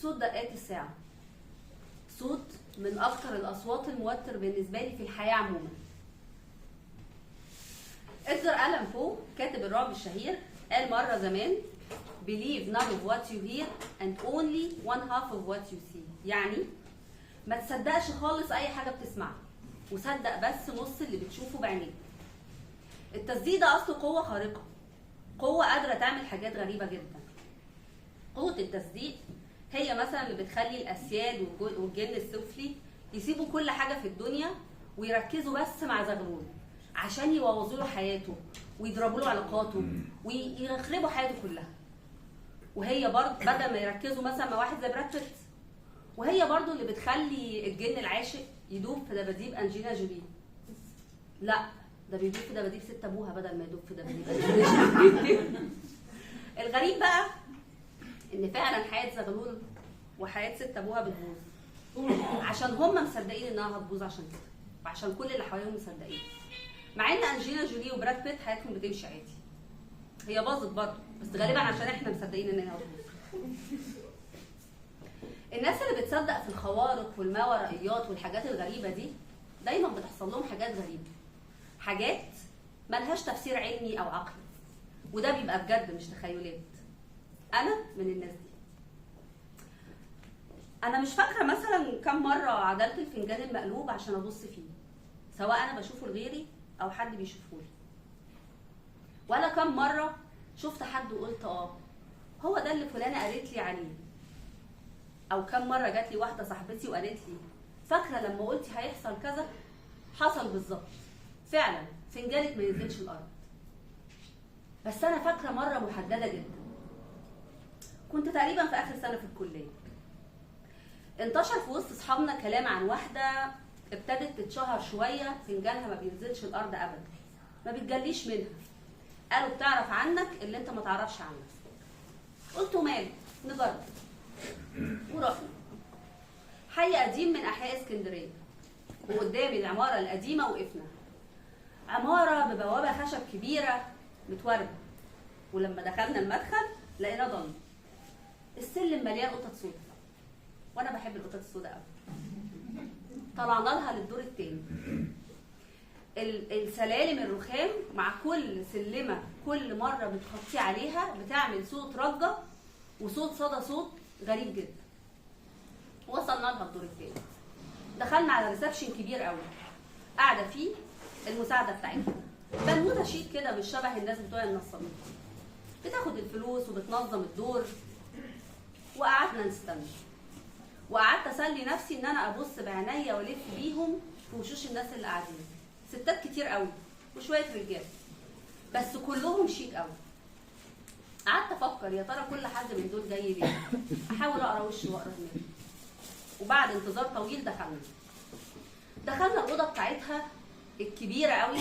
صوت دقات الساعة، صوت من أكتر الأصوات الموتر بالنسبة لي في الحياة عموما. إدغار ألان بو كاتب الرعب الشهير قال مرة زمان believe none of what you hear and only one half of what you see. يعني ما تصدقش خالص أي حاجة بتسمعها، وصدق بس نص اللي بتشوفه بعينيك. التصديق ده أصله قوة خارقة، قوة قادرة تعمل حاجات غريبة جدا. قوة التصديق هي مثلا اللي بتخلي الأسياد والجن السفلي يسيبوا كل حاجة في الدنيا ويركزوا بس مع زغلول عشان يبوظوا له حياته ويضربوا له علاقاته ويخربوا حياته كلها. وهي برضه بدل ما يركزوا مثلا مع واحد زي براد بيت، وهي برضه اللي بتخلي الجن العاشق يدوب في دباديب أنجينا جولي. لا، ده بيدوب في دباديب ست ابوها بدل ما يدوب في دباديب أنجينا جولي. الغريب بقى ان فعلا حياه زغلول وحياه ست ابوها بتبوظ عشان هم مصدقين انها هتبوظ عشان كده، وعشان كل اللي حواليهم مصدقين. مع ان انجينا جولي وبراد بيت حياتهم بتمشي عادي، هي باظت برضه بس غالبا عشان احنا مصدقين انها هتبوظ. الناس اللي بتصدق في الخوارق والماورائيات والحاجات الغريبه دي دايما بتحصل لهم حاجات غريبه، حاجات ملهاش تفسير علمي او عقلي، وده بيبقى بجد مش تخيلات. انا من الناس دي. انا مش فاكره مثلا كم مره عدلت الفنجان المقلوب عشان ابص فيه، سواء انا بشوفه لغيري او حد بيشوفه لي. ولا كم مره شفت حد وقلت هو ده اللي فلانه قالت لي عليه. او كم مره جات لي واحده صاحبتي وقالت لي فاكره لما قلتي هيحصل كذا؟ حصل بالظبط فعلا، فنجانك ما ينزلش الارض. بس انا فاكره مره محدده جدا، كنت تقريبا في اخر سنه في الكليه. انتشر في وسط اصحابنا كلام عن واحده ابتدت تتشهر شويه فنجانها ما بينزلش الارض ابدا، ما بتجليش منها. قالوا بتعرف عنك اللي انت ما تعرفش عنك. قلت مال نجرب، ورحنا حي قديم من احياء اسكندريه، وقدام العماره القديمه وقفنا. عماره ببوابه خشب كبيره متورده، ولما دخلنا المدخل لقينا ضلمه. السلم مليان قطط سودا، وانا بحب القطط السودا قوي. طلعنا لها للدور الثاني. السلالم الرخام مع كل سلمه كل مره بتخطي عليها بتعمل صوت رجه وصوت صدى، صوت غريب جدا. وصلنا لها الدور الثاني، دخلنا على ريسبشن كبير قوي قاعده فيه المساعده بتاعتنا، بنوته شيك كده مش شبه الناس بتوع النصابين، بتاخد الفلوس وبتنظم الدور. وقعدنا نستنى، وقعدت اسلي نفسي ان انا ابص بعينيا والف بيهم في وشوش الناس اللي قاعدين، ستات كتير قوي وشويه رجاله بس كلهم شيك قوي. قعدت افكر يا ترى كل حد من دول جاي ليه، احاول اقرا وشه واقرا دماغي. وبعد انتظار طويل دخلنا الاوضه بتاعتها الكبيره قوي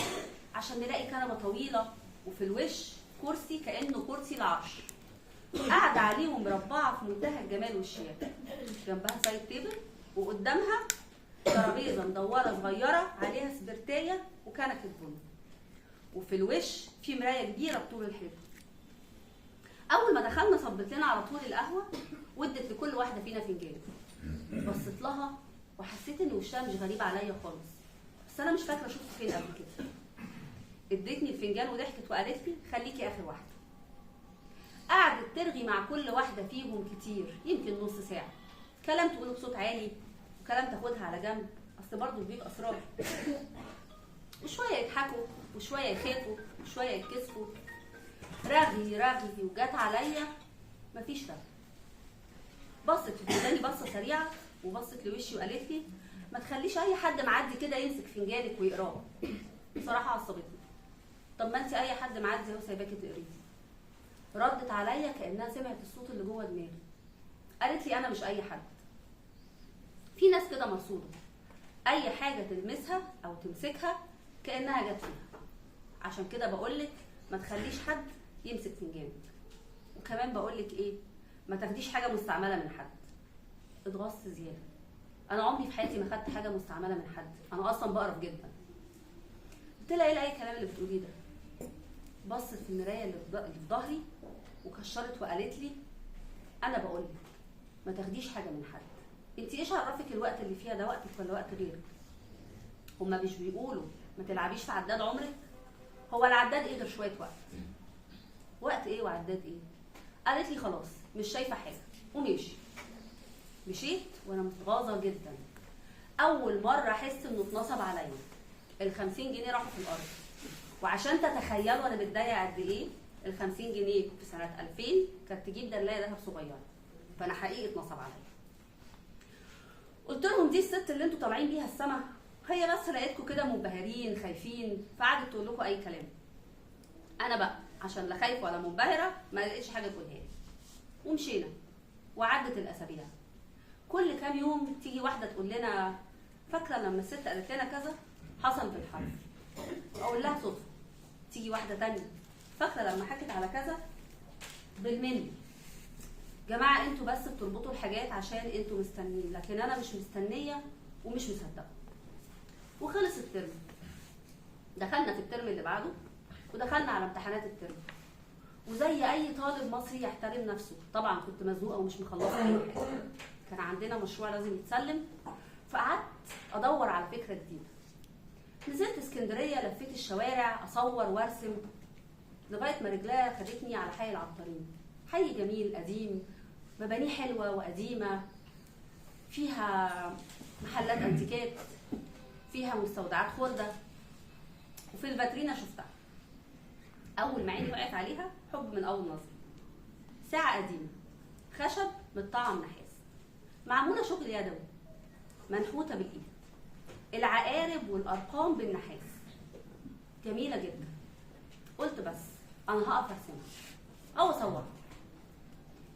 عشان نلاقي كنبه طويله وفي الوش كرسي كانه كرسي العرش، قاعده عليه ومربعه في منتهى الجمال والشياكه. جنبها سايد تيبل وقدامها ترابيزه مدوره صغيره عليها سبرتايه وكنكه بن، وفي الوش في مرايه كبيره بطول الحيط. اول ما دخلنا صبت لنا على طول القهوه وادت لكل واحده فينا فنجان. بصيت لها وحسيت ان وشها مش غريب عليا خالص، بس انا مش فاكره شفته فين قبل كده. ادتني الفنجان وضحكت وقالت لي خليكي اخر واحده. قعدت ترغي مع كل واحده فيهم كتير، يمكن نص ساعه، كلام تقوله بصوت عالي وكلام تاخدها على جنب، اصل برضه البيت اسرار. وشويه يضحكوا وشويه يخافوا وشويه يتكسفوا، رغي وجات عليا مفيش رغي. بصت في وداني بصه سريعه وبصت لوشي وقالت لي ما تخليش اي حد معدي كده يمسك فنجانك ويقراه. بصراحه عصبتني. طب ما انت اي حد معدي اهو سايباكي تقريه. ردت عليا كانها سمعت الصوت اللي جوه دماغي. قالت لي انا مش اي حد. في ناس كده مرصوده، اي حاجه تلمسها او تمسكها كانها جت فيها. عشان كده بقولك ما تخليش حد يمسك فنجانك. وكمان بقولك ايه، ما تاخديش حاجه مستعمله من حد. اتغصت زياده. انا عمري في حياتي ما خدت حاجه مستعمله من حد، انا اصلا بقرف جدا. قلت لها ايه اي كلام اللي بتقوليه ده؟ بصت في المرايه اللي في ظهري وكشرت وقالت لي انا بقولك ما تاخديش حاجه من حد. انت ايش عرفك الوقت اللي فيها ده وقتك ولا وقت غيرك؟ هما مش بيقولوا ما تلعبيش في عداد عمرك؟ هو العداد ايه غير شويه وقت؟ وقت ايه وعداد ايه؟ قالت لي خلاص مش شايفه حاجه ومشي. مشيت وانا متغاظه جدا. اول مره احس انه اتنصب عليا. ال 50 جنيه راحوا في الارض. وعشان تتخيلوا انا متضايقه قد ايه، ال 50 جنيه في سنه 2000 كانت تجيب دلايه ذهب صغيره. فانا حقيقي اتنصب عليا. قلت لهم دي الست اللي انتوا طالعين بيها السما؟ هي بس لقيتكم كده منبهرين خايفين فقعدت تقول لكم اي كلام. انا بقى عشان لا خايفه ولا منبهره ما لقيتش حاجه تقولها لي. ومشينا وعدت الاسابيع. كل كام يوم تيجي واحده تقول لنا فاكره لما الست قالت لنا كذا حصل بالحرف. اقول لها صدفه. تيجي واحده تانية فاكره لما حكت على كذا بالملي. جماعه انتوا بس بتربطوا الحاجات عشان انتوا مستنيين، لكن انا مش مستنيه ومش مصدقه. وخلص الترم. دخلنا في الترم اللي بعده ودخلنا على امتحانات الترم. وزي اي طالب مصري يحترم نفسه، طبعا كنت مزنوقه ومش مخلصه اي حاجه. كان عندنا مشروع لازم يتسلم، فقعدت ادور على فكره جديده. نزلت اسكندريه لفيت الشوارع اصور وارسم لغايه ما رجليا خدتني على حي العطارين. حي جميل قديم، مبانيه حلوه وقديمه، فيها محلات انتيكات، فيها مستودعات خردة، وفي الفاترينا شفتها. اول ما عيني وقعت عليها حب من اول نظر. ساعه قديمه خشب متطعم نحاس، معموله شغل يدوي، منحوته بالايد، العقارب والارقام بالنحاس، جميله جدا. قلت بس انا هقف ارسمها او اصورها.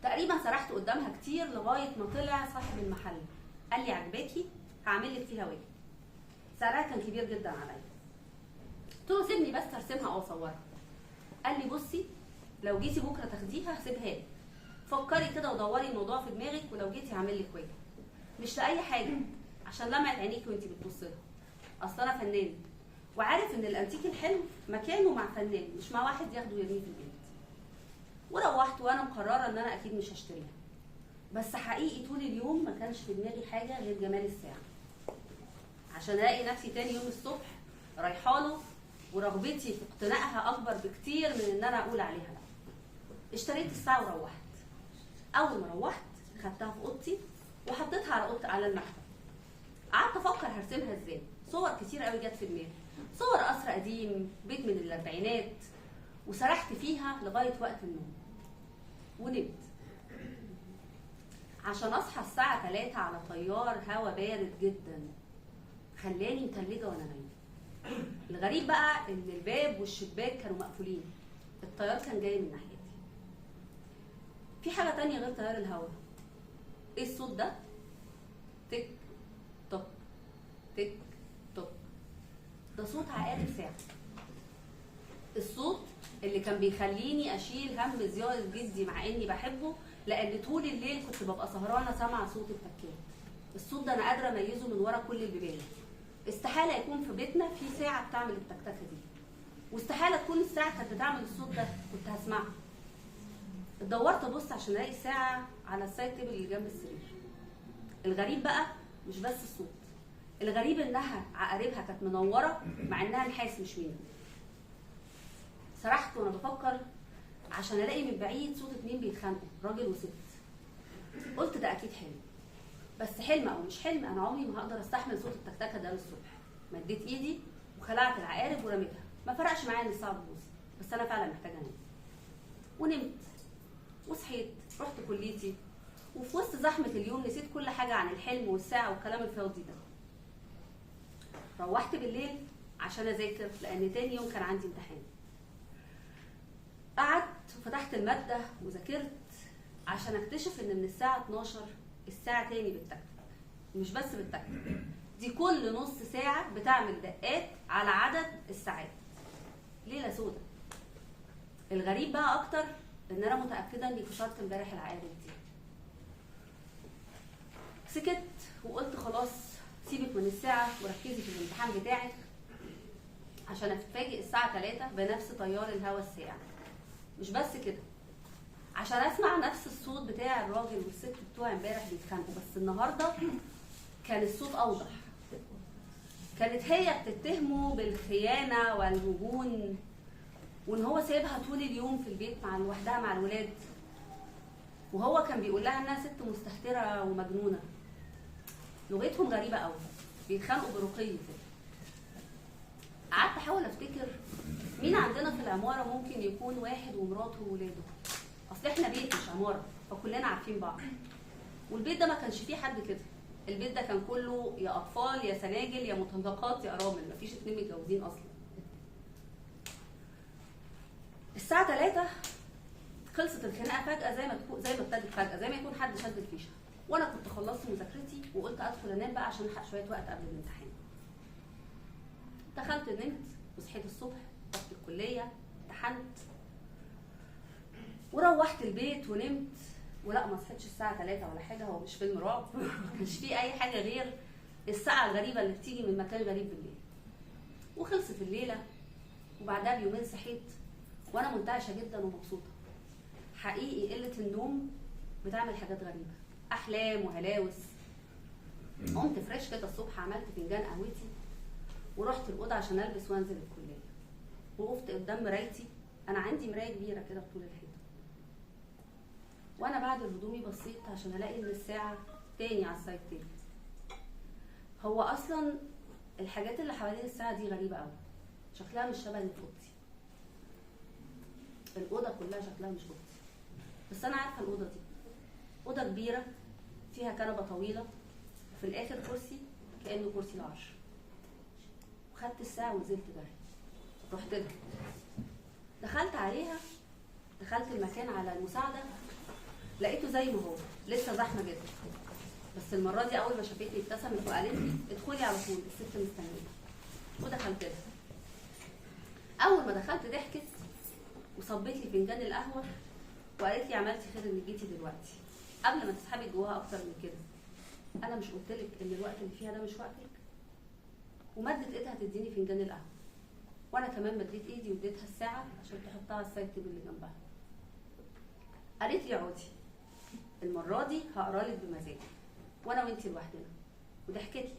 تقريبا سرحت قدامها كتير لغايه ما طلع صاحب المحل قال لي عجباكي هعمل لك فيها واجب. سعرها كان كبير جدا عليا. قلت له سيبني بس ارسمها او اصورها. قال لي بصي لو جيتي بكره تاخديها هسيبها لك، فكري كده ودوري الموضوع في دماغك، ولو جيتي هعمل لك واجب. مش لاي حاجه، عشان لمعت عينيكي وانتي بتبصي لها. اصل انا فنان وعارف ان الانتيك الحلو مكانه مع فنان مش مع واحد ياخده ويرميه في البيت. وروحت وانا مقرره ان انا اكيد مش هشتريها. بس حقيقي طول اليوم ما كانش في دماغي حاجه غير جمال الساعه. عشان الاقي نفسي تاني يوم الصبح رايحه له ورغبتي في اقتنائها اكبر بكتير من ان انا اقول عليها لا. اشتريت الساعه وروحت. اول ما روحت خدتها في اوضتي وحطيتها على المكتب. قعدت افكر هرسمها ازاي. صور كتير قوي جت في دماغي، صور قصر قديم، بيت من الاربعينات، وسرحت فيها لغايه وقت النوم ونمت. عشان اصحى الساعه 3 على تيار هوا بارد جدا خلاني متلجه وانا نايمه. الغريب بقى ان الباب والشباك كانوا مقفولين، التيار كان جاي من ناحيتي. في حاجه تانية غير تيار الهوا. ايه الصوت ده؟ تك توك تك توك. ده صوت عقارب ساعه. الصوت اللي كان بيخليني اشيل هم زياره جدي مع اني بحبه، لان طول الليل كنت ببقى سهرانه سامعه صوت التكات. الصوت ده انا قادره اميزه من ورا كل البيبان. استحاله يكون في بيتنا في ساعه بتعمل التكتكه دي، واستحاله تكون الساعه كانت بتعمل الصوت ده كنت هسمعها. اتدورت ابص عشان الاقي الساعه على السايد تيبل اللي جنب السرير. الغريب بقى مش بس الصوت، الغريب انها عقاربها كانت منوره مع انها نحاس مش مين. سرحت وانا بفكر عشان الاقي من بعيد صوت اتنين بيتخانقوا، راجل وست. قلت ده اكيد حلم، بس حلم او مش حلم انا عمري ما هقدر استحمل صوت التكتكه ده للصبح. مديت ايدي وخلعت العقارب ورميتها. ما فرقش معايا ان الساعه تبوظ، بس انا فعلا محتاجه انام. ونمت وصحيت رحت كليتي، وفي وسط زحمه اليوم نسيت كل حاجه عن الحلم والساعه والكلام الفاضي ده. روحت بالليل عشان اذاكر لان تاني يوم كان عندي امتحان. قعدت وفتحت الماده وذاكرت عشان اكتشف ان من الساعه 12 الساعه تاني بتتكتك. مش بس بتتكتك، دي كل نص ساعه بتعمل دقات على عدد الساعات. ليله سودة. الغريب بقى اكتر ان انا متاكده اني كسرت امبارح العقارب دي. سكت وقلت خلاص سيبك من الساعه وركزي في الامتحان بتاعك، عشان اتفاجئ الساعه 3 بنفس تيار الهواء الساقع. مش بس كده، عشان اسمع نفس الصوت بتاع الراجل والست بتوع امبارح بيتخانقوا، بس النهارده كان الصوت اوضح. كانت هي بتتهمه بالخيانه والهجون، وان هو سايبها طول اليوم في البيت مع لوحدها مع الولاد، وهو كان بيقول لها انها ست مستهتره ومجنونه. لغتهم غريبه قوي، بيتخانقوا برقي كده. قعدت احاول افتكر مين عندنا في العماره ممكن يكون واحد ومراته وولاده. اصل احنا بيت مش عماره، فكلنا عارفين بعض. والبيت ده ما كانش فيه حد كده. البيت ده كان كله يا اطفال يا سناجل يا مطلقات يا ارامل، مفيش 2 متجوزين اصلا. الساعه 3 خلصت الخناقه فجاه، زي ما ابتدت فجاه، زي ما يكون حد شد الفيشه. وانا كنت خلصت مذاكرتي وقلت ادخل انام بقى عشان الحق شويه وقت قبل الامتحان. دخلت نمت وصحيت الصبح، رحت الكليه، امتحنت، وروحت البيت ونمت. ولا ما صحيتش الساعه 3 ولا حاجه، هو مش فيلم رعب. ما كانش فيه اي حاجه غير الساعه الغريبه اللي بتيجي من مكان غريب بالليل. وخلصت الليله، وبعدها بيومين صحيت وانا منتعشه جدا ومبسوطه. حقيقي قله النوم بتعمل حاجات غريبه، احلام وهلاوس. قمت فريش كده الصبح، عملت فنجان قهوتي ورحت الاوضه عشان البس وانزل الكليه. وقفت قدام مرايتي، انا عندي مرايه كبيره كده بطول الحيطه. وانا بعد هدومي بصيت عشان الاقي ان الساعه تاني على السايد تاني. هو اصلا الحاجات اللي حوالين الساعه دي غريبه قوي، شكلها مش شبه اللي في اوضتي. الاوضه كلها شكلها مش اوضتي، بس انا عارفه الاوضه دي اوضه كبيره فيها كنبه طويله، وفي الاخر كرسي كانه كرسي العرش. وخدت الساعه ونزلت جري، رحت لها، دخلت عليها، دخلت المكان على المساعده، لقيته زي ما هو لسه زحمه جدا. بس المره دي اول ما شافتني ابتسمت وقالت لي ادخلي على طول، الست مستنيه. ودخلت لها. اول ما دخلت ضحكت وصبت لي فنجان القهوه وقالت لي عملتي خير انك جيتي دلوقتي، قبل ما تسحبي جواها اكتر من كده. انا مش قلت لك ان الوقت اللي فيها ده مش وقتك؟ ومدت ايدها تديني فنجان القهوه، وانا كمان مديت ايدي واديتها الساعه عشان تحطها على السايد تيبل اللي جنبها. قالت لي اقعدي، المره دي هقرا لك بمزاج وانا وانتي لوحدنا. وضحكت لي،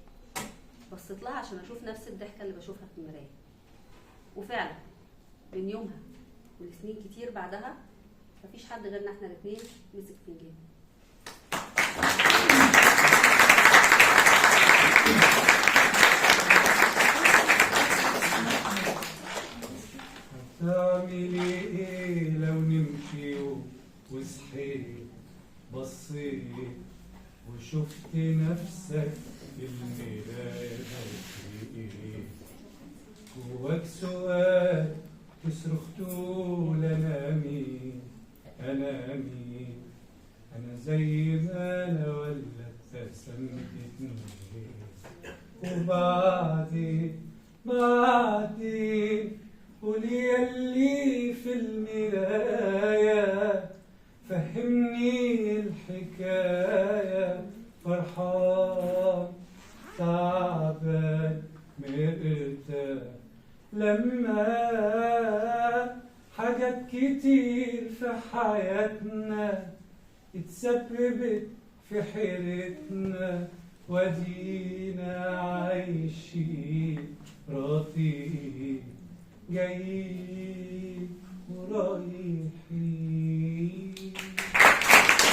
بصيت لها عشان اشوف نفس الضحكه اللي بشوفها في المرايه. وفعلا من يومها ولسنين كتير بعدها مفيش حد غيرنا احنا الاثنين مسك فنجان. تعملي ايه لو نمشي وصحيت بصيت وشفت نفسك في المراية ايه؟ جواك سؤال تصرخ تقول انا مين؟ انا مين؟ انا زي ما انا ولا ابتسمت اتنين؟ وبعدين قولي ياللي في المراية فهمني الحكاية، فرحان تعبان مرتاح لما حاجات كتير في حياتنا اتسببت في حيرتنا، ودينا عايشين راضيين جايين